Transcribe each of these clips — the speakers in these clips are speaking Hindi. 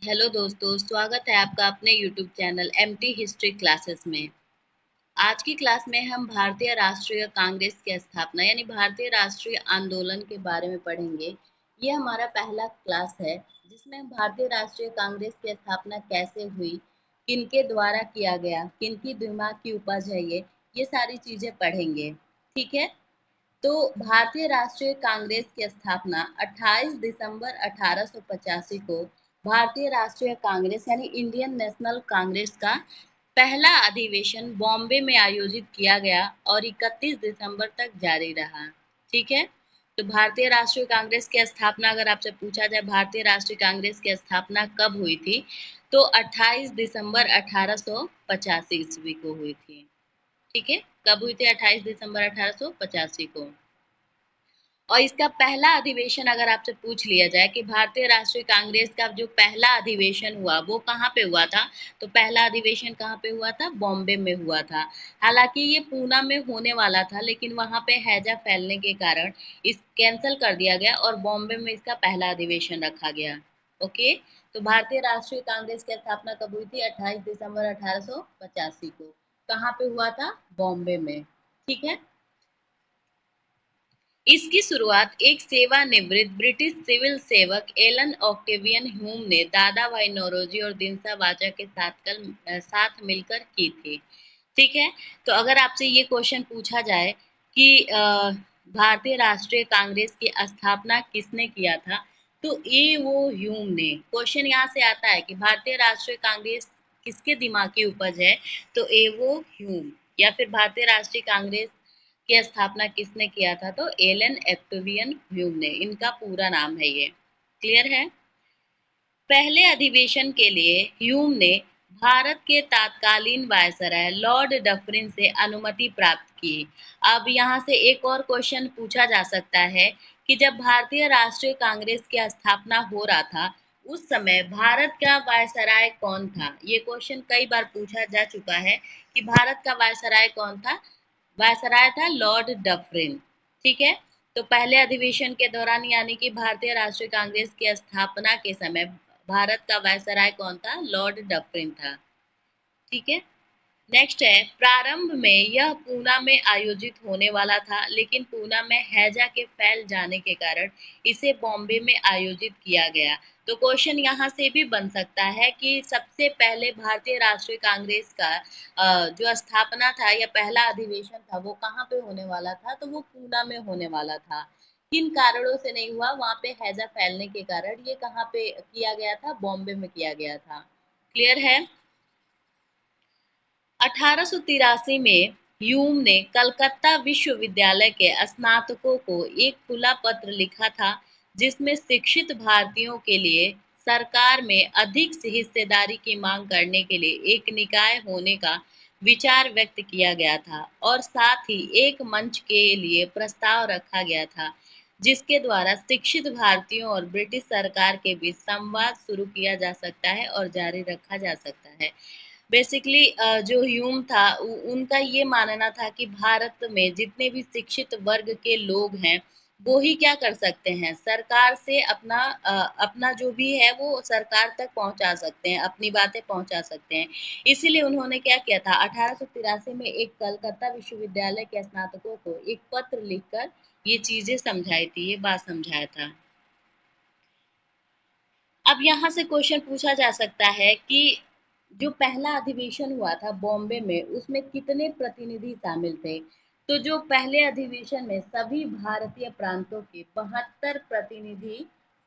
हेलो दोस्तों, स्वागत है आपका अपने YouTube channel MT history classes में। आज की क्लास में हम भारतीय राष्ट्रीय कांग्रेस की स्थापना यानी भारतीय राष्ट्रीय आंदोलन के बारे में पढ़ेंगे। ये हमारा पहला क्लास है जिसमें हम भारतीय राष्ट्रीय कांग्रेस की स्थापना कैसे हुई, किनके द्वारा किया गया, किनकी दिमाग की उपज है ये सारी चीजें पढ़ेंगे। ठीक है। तो भारतीय राष्ट्रीय कांग्रेस की स्थापना 28 दिसंबर 1885 को भारतीय राष्ट्रीय कांग्रेस यानी इंडियन नेशनल कांग्रेस का पहला अधिवेशन बॉम्बे में आयोजित किया गया और 31 दिसंबर तक जारी रहा। ठीक है। तो भारतीय राष्ट्रीय कांग्रेस की स्थापना अगर आपसे पूछा जाए भारतीय राष्ट्रीय कांग्रेस की स्थापना कब हुई थी, तो 28 दिसंबर 1885 ईस्वी को हुई थी। ठीक है। कब हुई थी? 28 दिसंबर 1885 को। और इसका पहला अधिवेशन अगर आपसे पूछ लिया जाए कि भारतीय राष्ट्रीय कांग्रेस का जो पहला अधिवेशन हुआ वो कहाँ पे हुआ था, तो पहला अधिवेशन कहाँ पे हुआ था? बॉम्बे में हुआ था। हालांकि ये पूना में होने वाला था लेकिन वहां पे हैजा फैलने के कारण इस कैंसिल कर दिया गया और बॉम्बे में इसका पहला अधिवेशन रखा गया। ओके। तो भारतीय राष्ट्रीय कांग्रेस की स्थापना कब हुई थी? 28 दिसंबर 1885 को। कहाँ पे हुआ था? बॉम्बे में। ठीक है। इसकी शुरुआत एक सेवानिवृत्त ब्रिटिश सिविल सेवक एलन ऑक्टेवियन ह्यूम ने दादा भाई नौरोजी और दिनसा वाचा के साथ मिलकर की थी। ठीक है। तो अगर आपसे ये क्वेश्चन पूछा जाए कि भारतीय राष्ट्रीय कांग्रेस की स्थापना किसने किया था, तो ए वो ह्यूम ने। क्वेश्चन यहाँ से आता है कि भारतीय राष्ट्रीय कांग्रेस किसके दिमाग की उपज है, तो ए वो ह्यूम। या फिर भारतीय राष्ट्रीय कांग्रेस की स्थापना किसने किया था, तो एलन एक्टोवियन ह्यूम ने। इनका पूरा नाम है ये। क्लियर है। पहले अधिवेशन के लिए ह्यूम ने भारत के तत्कालीन वायसराय लॉर्ड डफरिन से अनुमति प्राप्त की। अब यहाँ से एक और क्वेश्चन पूछा जा सकता है कि जब भारतीय राष्ट्रीय कांग्रेस की स्थापना हो रहा था उस समय भारत का वायसराय कौन था? ये क्वेश्चन कई बार पूछा जा चुका है कि भारत का वायसराय कौन था। वायसराय था लॉर्ड डफरिन। ठीक है। तो पहले अधिवेशन के दौरान यानी कि भारतीय राष्ट्रीय कांग्रेस की स्थापना के समय भारत का वायसराय कौन था? लॉर्ड डफरिन था। ठीक है। नेक्स्ट है, प्रारंभ में यह पूना में आयोजित होने वाला था लेकिन पूना में हैजा के फैल जाने के कारण इसे बॉम्बे में आयोजित किया गया। तो क्वेश्चन यहाँ से भी बन सकता है कि सबसे पहले भारतीय राष्ट्रीय कांग्रेस का जो स्थापना था या पहला अधिवेशन था वो कहाँ पे होने वाला था, तो वो पूना में होने वाला था। किन कारणों से नहीं हुआ? वहां पे हैजा फैलने के कारण ये कहाँ पे किया गया था? बॉम्बे में किया गया था। क्लियर है। 1883 में ह्यूम ने कलकत्ता विश्वविद्यालय के स्नातकों को एक खुला पत्र लिखा था जिसमें शिक्षित भारतीयों के लिए सरकार में अधिक हिस्सेदारी की मांग करने के लिए एक निकाय होने का विचार व्यक्त किया गया था और साथ ही एक मंच के लिए प्रस्ताव रखा गया था जिसके द्वारा शिक्षित भारतीयों और ब्रिटिश सरकार के बीच संवाद शुरू किया जा सकता है और जारी रखा जा सकता है। बेसिकली जो ह्यूम था उनका ये मानना था कि भारत में जितने भी शिक्षित वर्ग के लोग हैं वो ही क्या कर सकते हैं, सरकार से अपना जो भी है वो सरकार तक पहुंचा सकते हैं, अपनी बातें पहुंचा सकते हैं। इसीलिए उन्होंने क्या किया था, 1883 में एक कलकत्ता विश्वविद्यालय के स्नातकों को एक पत्र लिखकर ये चीजें समझाई थी, ये बात समझाया था। अब यहाँ से क्वेश्चन पूछा जा सकता है कि जो पहला अधिवेशन हुआ था बॉम्बे में उसमें कितने प्रतिनिधि शामिल थे, तो जो पहले अधिवेशन में सभी भारतीय प्रांतों के 72 प्रतिनिधि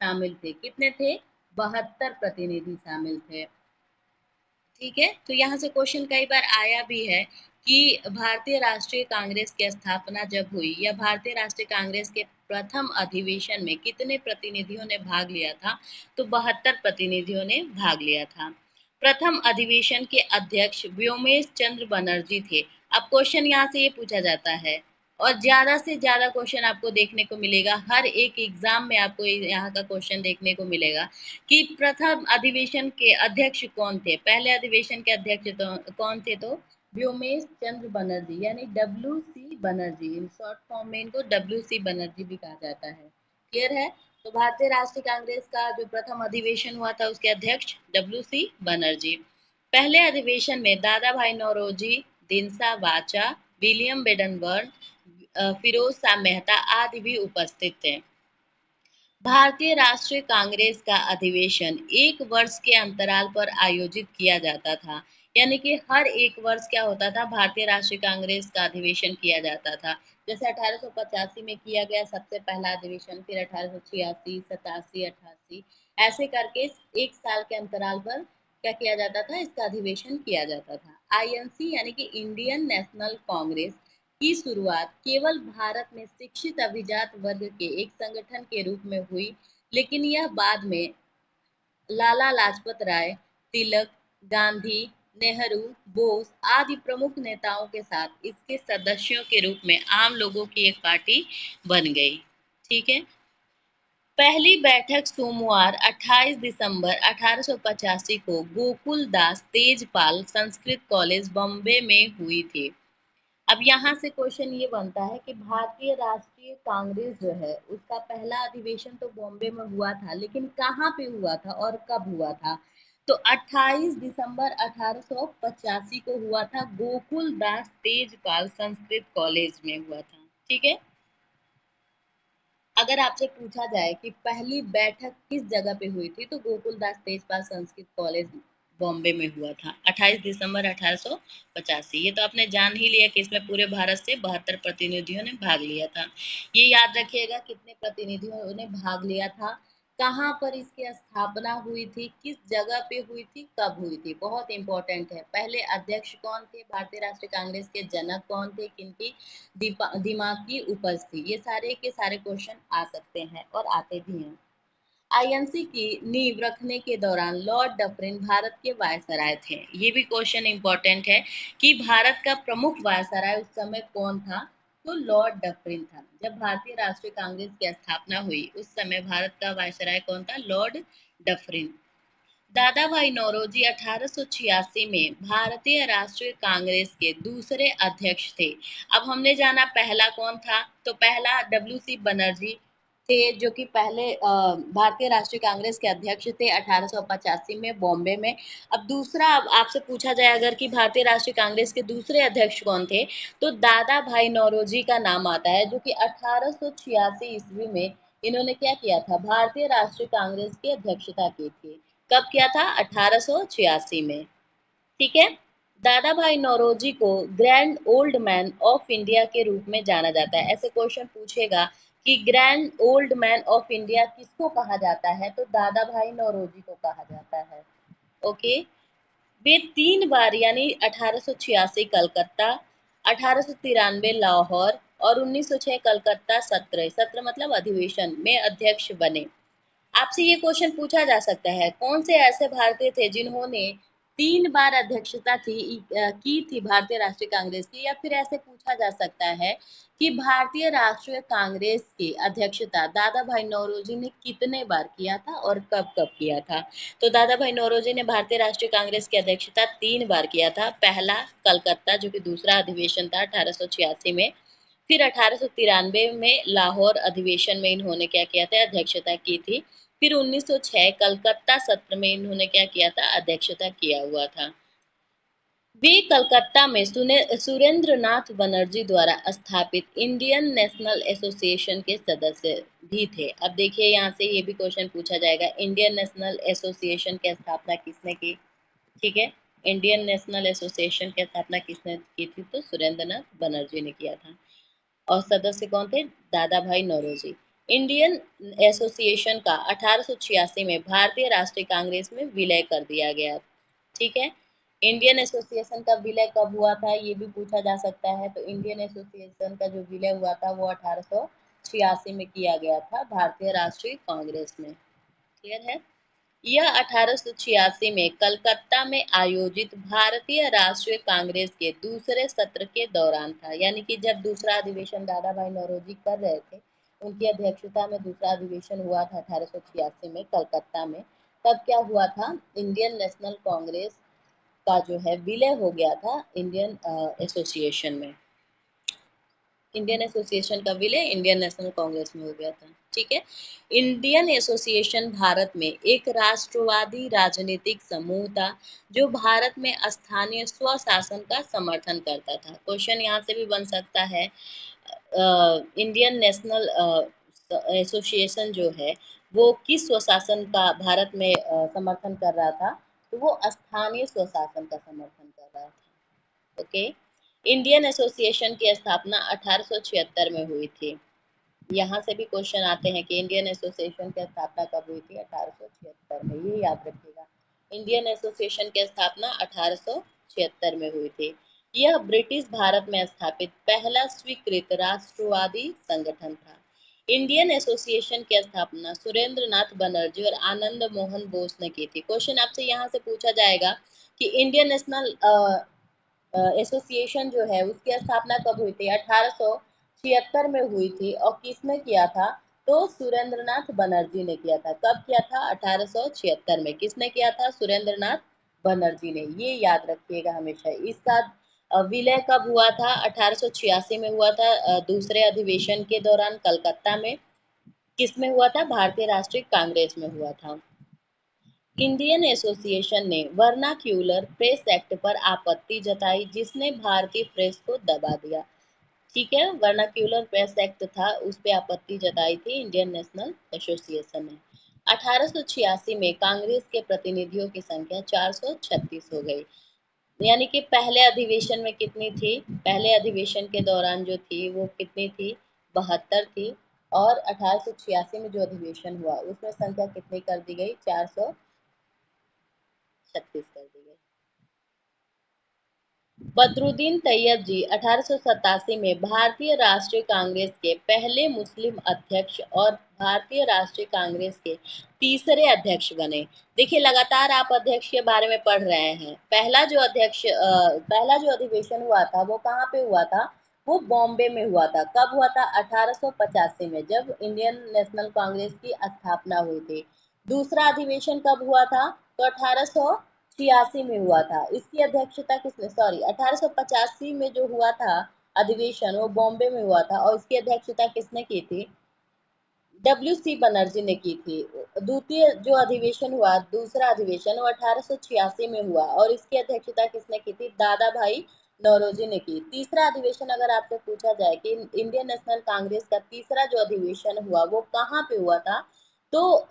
शामिल थे। कितने थे? 72 प्रतिनिधि शामिल थे। ठीक है। तो यहाँ से क्वेश्चन कई बार आया भी है कि भारतीय राष्ट्रीय कांग्रेस की स्थापना जब हुई या भारतीय राष्ट्रीय कांग्रेस के प्रथम अधिवेशन में कितने प्रतिनिधियों ने भाग लिया था, तो 72 प्रतिनिधियों ने भाग लिया था। प्रथम अधिवेशन के अध्यक्ष व्योमेश चंद्र बनर्जी थे। अब क्वेश्चन यहाँ से ये पूछा जाता है और ज्यादा से ज्यादा क्वेश्चन आपको देखने को मिलेगा, हर एक एग्जाम में आपको यहाँ का क्वेश्चन देखने को मिलेगा कि प्रथम अधिवेशन के अध्यक्ष कौन थे। पहले अधिवेशन के अध्यक्ष तो कौन थे, तो व्योमेश चंद्र बनर्जी यानी W C Banerjee. In short form में इनको डब्ल्यू सी बनर्जी भी कहा जाता है। क्लियर है। तो भारतीय राष्ट्रीय कांग्रेस का जो प्रथम अधिवेशन हुआ था उसके अध्यक्ष डब्ल्यू सी बनर्जी। पहले अधिवेशन में दादा भाई नौरोजी, दिनसा वाचा, विलियम बेडनबर्न, फिरोज शाह मेहता आदि भी उपस्थित थे। भारतीय राष्ट्रीय कांग्रेस का अधिवेशन एक वर्ष के अंतराल पर आयोजित किया जाता था। यानी कि हर एक वर्ष क्या होता था, भारतीय राष्ट्रीय कांग्रेस का अधिवेशन किया जाता था। जैसे 1885 में किया गया सबसे पहला अधिवेशन, फिर 1886, 87, 88 ऐसे करके एक साल के अंतराल पर क्या किया जाता था, इसका अधिवेशन किया जाता था। आईएनसी यानी कि इंडियन नेशनल कांग्रेस की शुरुआत केवल भारत में शिक्षित अभिजात वर्ग के एक संगठन के रूप में हुई, लेकिन यह बाद में लाला लाजपत राय, तिलक, गांधी, नेहरू, बोस आदि प्रमुख नेताओं के साथ इसके सदस्यों के रूप में आम लोगों की एक पार्टी बन गई। ठीक है। पहली बैठक सोमवार 28 दिसंबर 1885 को गोकुल दास तेजपाल संस्कृत कॉलेज बॉम्बे में हुई थी। अब यहाँ से क्वेश्चन ये बनता है कि भारतीय राष्ट्रीय कांग्रेस जो है उसका पहला अधिवेशन तो बॉम्बे में हुआ था, लेकिन कहाँ पे हुआ था और कब हुआ था? तो 28 दिसंबर 1885 को हुआ था, गोकुल दास तेजपाल संस्कृत कॉलेज में हुआ था। ठीक है। अगर आपसे पूछा जाए कि पहली बैठक किस जगह पे हुई थी, तो गोकुलदास तेजपाल संस्कृत कॉलेज बॉम्बे में हुआ था 28 दिसंबर 1885। ये तो आपने जान ही लिया कि इसमें पूरे भारत से 72 प्रतिनिधियों ने भाग लिया था। ये याद रखिएगा कितने प्रतिनिधियों ने भाग लिया था, कहाँ पर इसकी स्थापना हुई थी, किस जगह पे हुई थी, कब हुई थी, बहुत इंपॉर्टेंट है। पहले अध्यक्ष कौन थे, भारतीय राष्ट्रीय कांग्रेस के जनक कौन थे, किनकी दिमाग की उपज थी, ये सारे के सारे क्वेश्चन आ सकते हैं और आते भी हैं। आईएनसी की नींव रखने के दौरान लॉर्ड डफरिन भारत के वायसराय थे। ये भी क्वेश्चन इंपॉर्टेंट है कि भारत का प्रमुख वायसराय उस समय कौन था, तो लॉर्ड डफरिन था। जब भारतीय राष्ट्रीय कांग्रेस की स्थापना हुई उस समय भारत का वायसराय कौन था, लॉर्ड डफरिन। दादा भाई नौरोजी 1886 में भारतीय राष्ट्रीय कांग्रेस के दूसरे अध्यक्ष थे। अब हमने जाना पहला कौन था, तो पहला डब्ल्यू सी बनर्जी थे, जो कि पहले भारतीय राष्ट्रीय कांग्रेस के अध्यक्ष थे 1885 में बॉम्बे में। अब दूसरा, अब आपसे पूछा जाए अगर कि भारतीय राष्ट्रीय कांग्रेस के दूसरे अध्यक्ष कौन थे, तो दादा भाई नौरोजी का नाम आता है, जो कि 1886 ईस्वी में इन्होंने क्या किया था, भारतीय राष्ट्रीय कांग्रेस की अध्यक्षता की थी। कब किया था, 1886 में। ठीक है। दादा भाई नौरोजी को grand old man of India के रूप में जाना जाता है। ऐसे क्वेश्चन पूछेगा कि grand old man of India किसको कहा जाता है, तो दादा भाई नौरोजी को कहा जाता है। ओके। वे 3 बार यानी 1886 कलकत्ता, 1893 लाहौर और 1906 कलकत्ता सत्र सत्र मतलब अधिवेशन में अध्यक्ष बने। आपसे ये क्वेश्चन पूछा जा सकता है, कौन से ऐसे भारतीय थे जिन्होंने 3 बार अध्यक्षता की थी भारतीय राष्ट्रीय कांग्रेस की, या फिर ऐसे पूछा जा सकता है कि भारतीय राष्ट्रीय कांग्रेस की अध्यक्षता दादा भाई नौरोजी ने कितने बार किया था और कब कब किया था। तो दादा भाई नौरोजी ने भारतीय राष्ट्रीय कांग्रेस की अध्यक्षता 3 बार किया था। पहला कलकत्ता, जो कि दूसरा अधिवेशन था 1886 में, फिर 1893 में लाहौर अधिवेशन में इन्होंने क्या किया था, अध्यक्षता की थी। फिर 1906 कलकत्ता सत्र में इन्होंने क्या किया था, अध्यक्षता किया हुआ था। वे कलकत्ता में सुरेंद्र नाथ बनर्जी द्वारा स्थापित इंडियन नेशनल एसोसिएशन के सदस्य भी थे। अब देखिए यहाँ से ये भी क्वेश्चन पूछा जाएगा, इंडियन नेशनल एसोसिएशन की स्थापना किसने की। ठीक है। इंडियन नेशनल एसोसिएशन की स्थापना किसने की थी, तो सुरेंद्र नाथ बनर्जी ने किया था। और सदस्य कौन थे, दादा भाई नौरोजी। इंडियन एसोसिएशन का 1886 में भारतीय राष्ट्रीय कांग्रेस में विलय कर दिया गया। ठीक है। इंडियन एसोसिएशन का विलय कब हुआ था, ये भी पूछा जा सकता है। तो इंडियन एसोसिएशन का जो विलय हुआ था वो 1886 में किया गया था भारतीय राष्ट्रीय कांग्रेस में। क्लियर है। यह 1886 में कलकत्ता में आयोजित भारतीय राष्ट्रीय कांग्रेस के दूसरे सत्र के दौरान था। यानी कि जब दूसरा अधिवेशन दादा भाई नौरोजी कर रहे थे, उनकी अध्यक्षता में दूसरा अधिवेशन हुआ था 1886 में कलकत्ता में। तब क्या हुआ था, इंडियन नेशनल कांग्रेस का जो है विलय हो गया था इंडियन एसोसिएशन में। इंडियन एसोसिएशन का विलय इंडियन नेशनल कांग्रेस में हो गया था। ठीक है। इंडियन एसोसिएशन भारत में एक राष्ट्रवादी राजनीतिक समूह था जो भारत में स्थानीय स्वशासन का समर्थन करता था। क्वेश्चन यहाँ से भी बन सकता है, इंडियन नेशनल एसोसिएशन जो है वो किस स्वशासन का भारत में समर्थन कर रहा था, तो वो स्थानीय स्वशासन का समर्थन कर रहा था। ओके। इंडियन एसोसिएशन की स्थापना 1876 में हुई थी। यहाँ से भी क्वेश्चन आते हैं कि इंडियन एसोसिएशन की स्थापना कब हुई थी, 1876 में, ये याद रखिएगा। इंडियन एसोसिएशन की स्थापना 1876 में हुई थी। यह ब्रिटिश भारत में स्थापित पहला स्वीकृत राष्ट्रवादी संगठन था। इंडियन एसोसिएशन की स्थापना सुरेंद्र नाथ बनर्जी और आनंद मोहन बोस ने की थी। क्वेश्चन आपसे यहाँ से पूछा जाएगा कि इंडियन नेशनल एसोसिएशन जो है उसकी स्थापना कब हुई थी, 1876 में हुई थी, और किसने किया था, तो सुरेंद्रनाथ बनर्जी ने किया था। कब किया था, 1876 में। किसने किया था, सुरेंद्रनाथ बनर्जी ने। ये याद रखिएगा हमेशा। इसका विलय कब हुआ था, 1886 में हुआ था, दूसरे अधिवेशन के दौरान कलकत्ता में। किसमें हुआ था, भारतीय राष्ट्रीय कांग्रेस में हुआ था। इंडियन एसोसिएशन ने वर्नाक्यूलर प्रेस एक्ट पर आपत्ति जताई जिसने भारतीय प्रेस को दबा दिया। ठीक है, वर्नाक्यूलर प्रेस एक्ट था, उस पर आपत्ति जताई थी इंडियन नेशनल एसोसिएशन ने। 1886 में कांग्रेस के प्रतिनिधियों की संख्या 436 हो गई। यानी कि पहले अधिवेशन में कितनी थी, पहले अधिवेशन के दौरान जो थी वो कितनी थी, 72 थी। और 1886 में जो अधिवेशन हुआ उसमें संख्या कितनी कर दी गई, 436 कर दी गई। बदरुद्दीन तैयब जी 1887 में भारतीय राष्ट्रीय कांग्रेस के पहले मुस्लिम अध्यक्ष और भारतीय राष्ट्रीय कांग्रेस के तीसरे अध्यक्ष बने। देखिए, लगातार आप अध्यक्ष के बारे में पढ़ रहे हैं। पहला जो अधिवेशन हुआ था वो कहाँ पे हुआ था, वो बॉम्बे में हुआ था। कब हुआ था, 1885 में, जब इंडियन नेशनल कांग्रेस की स्थापना हुई थी। दूसरा अधिवेशन कब हुआ था, तो 1886 में हुआ था। इसकी अध्यक्षता किसने, सॉरी, 1885 में जो हुआ था अधिवेशन वो बॉम्बे में हुआ था, और इसकी अध्यक्षता किसने की थी, डब्ल्यू सी बनर्जी ने की थी। द्वितीय जो अधिवेशन हुआ, दूसरा अधिवेशन, वो 1886 में हुआ, और इसकी अध्यक्षता किसने की थी, दादा भाई नौरोजी ने की। तीसरा अधिवेशन अगर आपसे पूछा जाए कि इंडियन नेशनल कांग्रेस का तीसरा जो अधिवेशन हुआ वो कहाँ पे हुआ था, तो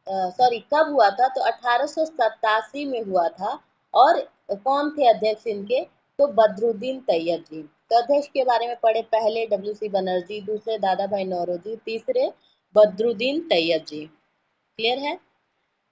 सॉरी, कब हुआ था, तो 1887 में हुआ था। और कौन थे अध्यक्ष इनके, तो बदरुद्दीन तैयब जी। तो अध्यक्ष के बारे में पढ़े, पहले डब्ल्यू सी बनर्जी, दूसरे दादा भाई नौरोजी, तीसरे बदरुद्दीन तैयब जी। क्लियर है।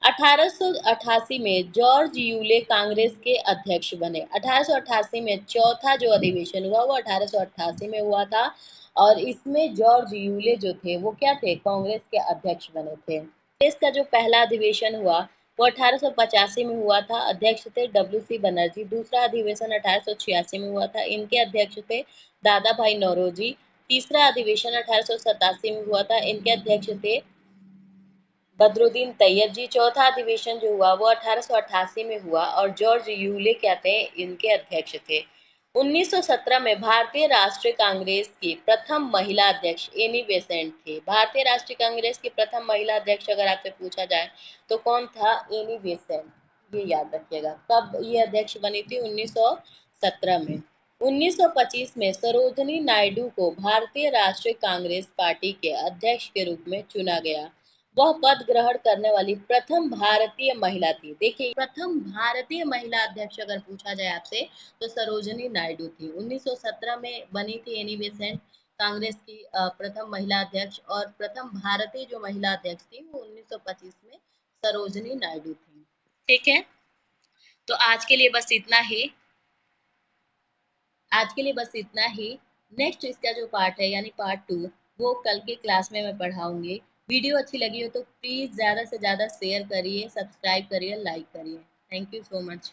1888 में जॉर्ज यूले कांग्रेस के अध्यक्ष बने। 1888 में चौथा जो अधिवेशन हुआ वो 1888 में हुआ था, और इसमें जॉर्ज यूले जो थे वो क्या थे, कांग्रेस के अध्यक्ष बने थे। कांग्रेस का जो पहला अधिवेशन हुआ वो 1885 में हुआ था, अध्यक्ष थे डब्ल्यू सी बनर्जी। दूसरा अधिवेशन 1886 में हुआ था, इनके अध्यक्ष थे दादा भाई नौरोजी। तीसरा अधिवेशन 1887 में हुआ था, इनके अध्यक्ष थे बदरुद्दीन तैयब जी। चौथा अधिवेशन जो हुआ वो 1888 में हुआ, और जॉर्ज यूले क्या थे, इनके अध्यक्ष थे। 1917 में भारतीय राष्ट्रीय कांग्रेस की प्रथम महिला अध्यक्ष एनी बेसेंट थी। भारतीय राष्ट्रीय कांग्रेस की प्रथम महिला अध्यक्ष अगर आपसे पूछा जाए तो कौन था, एनी बेसेंट। ये याद रखिएगा। कब ये अध्यक्ष बनी थी, 1917 में। 1925 में सरोजनी नायडू को भारतीय राष्ट्रीय कांग्रेस पार्टी के अध्यक्ष के रूप में चुना गया। वह पद ग्रहण करने वाली प्रथम भारतीय महिला थी। देखिए, प्रथम भारतीय महिला अध्यक्ष अगर पूछा जाए आपसे तो सरोजनी नायडू थी। 1917 में बनी थी एनी बेसेंट, कांग्रेस की प्रथम महिला अध्यक्ष, और प्रथम भारतीय जो महिला अध्यक्ष थी वो 1925 में सरोजनी नायडू थी। ठीक है, तो आज के लिए बस इतना ही। नेक्स्ट इसका जो पार्ट है यानी पार्ट 2 वो कल के क्लास में मैं पढ़ाऊंगी। वीडियो अच्छी लगी हो तो प्लीज़ ज़्यादा से ज़्यादा शेयर करिए, सब्सक्राइब करिए, लाइक करिए। Thank you so much.